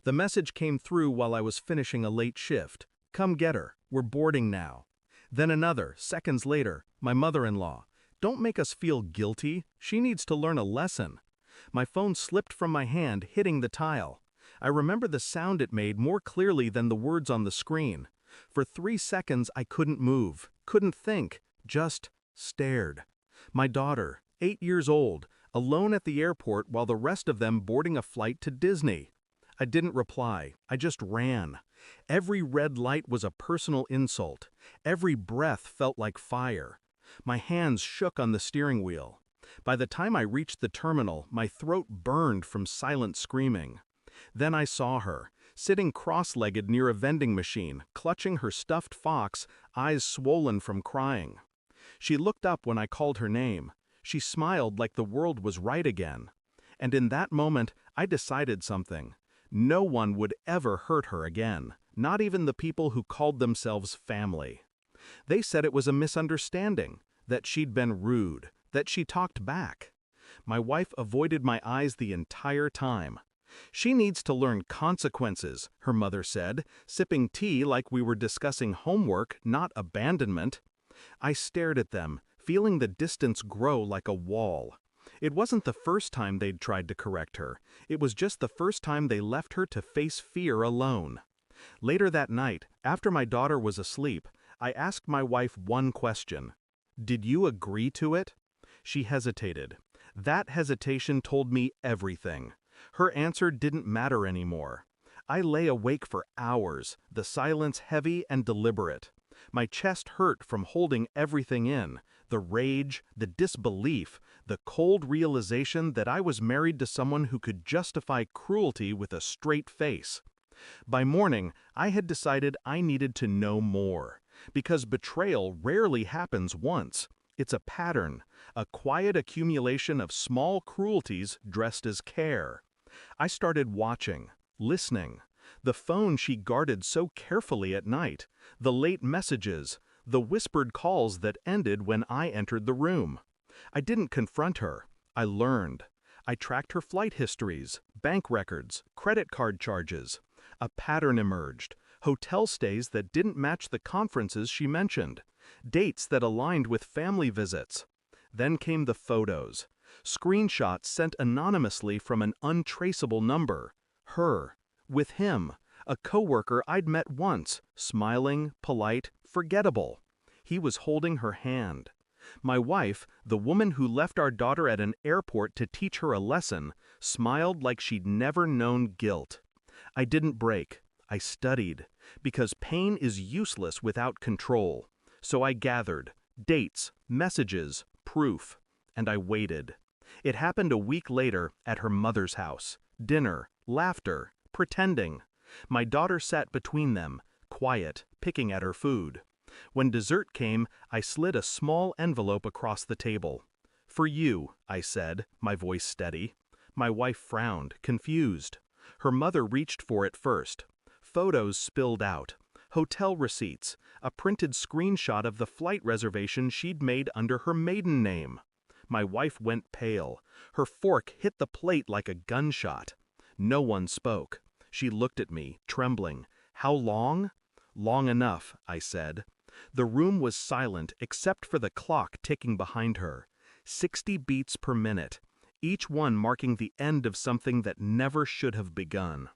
The message came through while I was finishing a late shift. Come get her, we're boarding now. Then another, seconds later, my mother-in-law. Don't make us feel guilty, she needs to learn a lesson. My phone slipped from my hand, hitting the tile. I remember the sound it made more clearly than the words on the screen. For 3 seconds I couldn't move, couldn't think, just stared. My daughter, 8 years old, alone at the airport while the rest of them boarding a flight to Disney. I didn't reply, I just ran. Every red light was a personal insult. Every breath felt like fire. My hands shook on the steering wheel. By the time I reached the terminal, my throat burned from silent screaming. Then I saw her, sitting cross-legged near a vending machine, clutching her stuffed fox, eyes swollen from crying. She looked up when I called her name. She smiled like the world was right again. And in that moment, I decided something. No one would ever hurt her again, not even the people who called themselves family. They said it was a misunderstanding, that she'd been rude, that she talked back. My wife avoided my eyes the entire time. She needs to learn consequences, her mother said, sipping tea like we were discussing homework, not abandonment. I stared at them, feeling the distance grow like a wall. It wasn't the first time they'd tried to correct her. It was just the first time they left her to face fear alone. Later that night, after my daughter was asleep, I asked my wife one question. Did you agree to it? She hesitated. That hesitation told me everything. Her answer didn't matter anymore. I lay awake for hours, the silence heavy and deliberate. My chest hurt from holding everything in, the rage, the disbelief, the cold realization that I was married to someone who could justify cruelty with a straight face. By morning, I had decided I needed to know more, because betrayal rarely happens once. It's a pattern, a quiet accumulation of small cruelties dressed as care. I started watching, listening. The phone she guarded so carefully at night, the late messages, the whispered calls that ended when I entered the room. I didn't confront her. I learned. I tracked her flight histories, bank records, credit card charges. A pattern emerged. Hotel stays that didn't match the conferences she mentioned. Dates that aligned with family visits. Then came the photos. Screenshots sent anonymously from an untraceable number. Her. With him. A coworker I'd met once. Smiling, polite, forgettable. He was holding her hand. My wife, the woman who left our daughter at an airport to teach her a lesson, smiled like she'd never known guilt. I didn't break. I studied. Because pain is useless without control. So I gathered. Dates, messages, proof. And I waited. It happened a week later at her mother's house. Dinner, laughter, pretending. My daughter sat between them, quiet, picking at her food. When dessert came, I slid a small envelope across the table. For you, I said, my voice steady. My wife frowned, confused. Her mother reached for it first. Photos spilled out. Hotel receipts, a printed screenshot of the flight reservation she'd made under her maiden name. My wife went pale. Her fork hit the plate like a gunshot. No one spoke. She looked at me, trembling. How long? Long enough, I said. The room was silent except for the clock ticking behind her. 60 beats per minute, each one marking the end of something that never should have begun.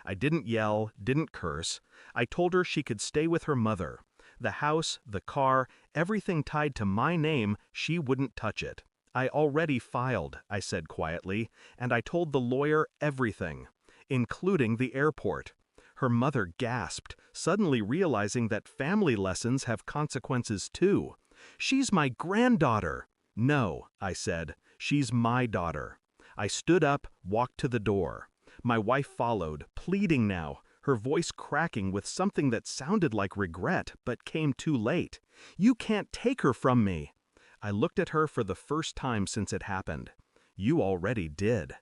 I didn't yell, didn't curse. I told her she could stay with her mother. The house, the car, everything tied to my name, she wouldn't touch it. I already filed, I said quietly, and I told the lawyer everything, including the airport. Her mother gasped, suddenly realizing that family lessons have consequences too. She's my granddaughter. No, I said, she's my daughter. I stood up, walked to the door. My wife followed, pleading now, her voice cracking with something that sounded like regret, but came too late. You can't take her from me. I looked at her for the first time since it happened. You already did.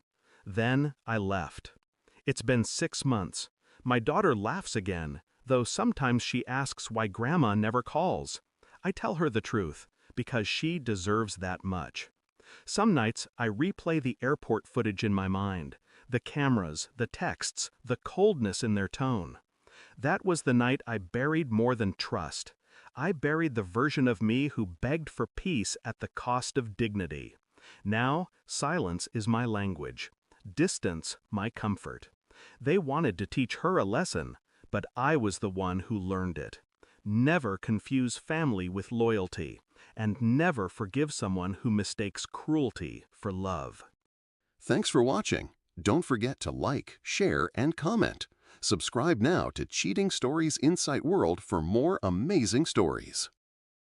Then I left. It's been 6 months. My daughter laughs again, though sometimes she asks why Grandma never calls. I tell her the truth, because she deserves that much. Some nights I replay the airport footage in my mind, The cameras, the texts, the coldness in their tone. That was the night I buried more than trust. I buried the version of me who begged for peace at the cost of dignity. Now, silence is my language. Distance, my comfort. They wanted to teach her a lesson, but I was the one who learned it. Never confuse family with loyalty, and never forgive someone who mistakes cruelty for love. Thanks for watching. Don't forget to like, share, and comment. Subscribe now to Cheating Stories Insight World for more amazing stories.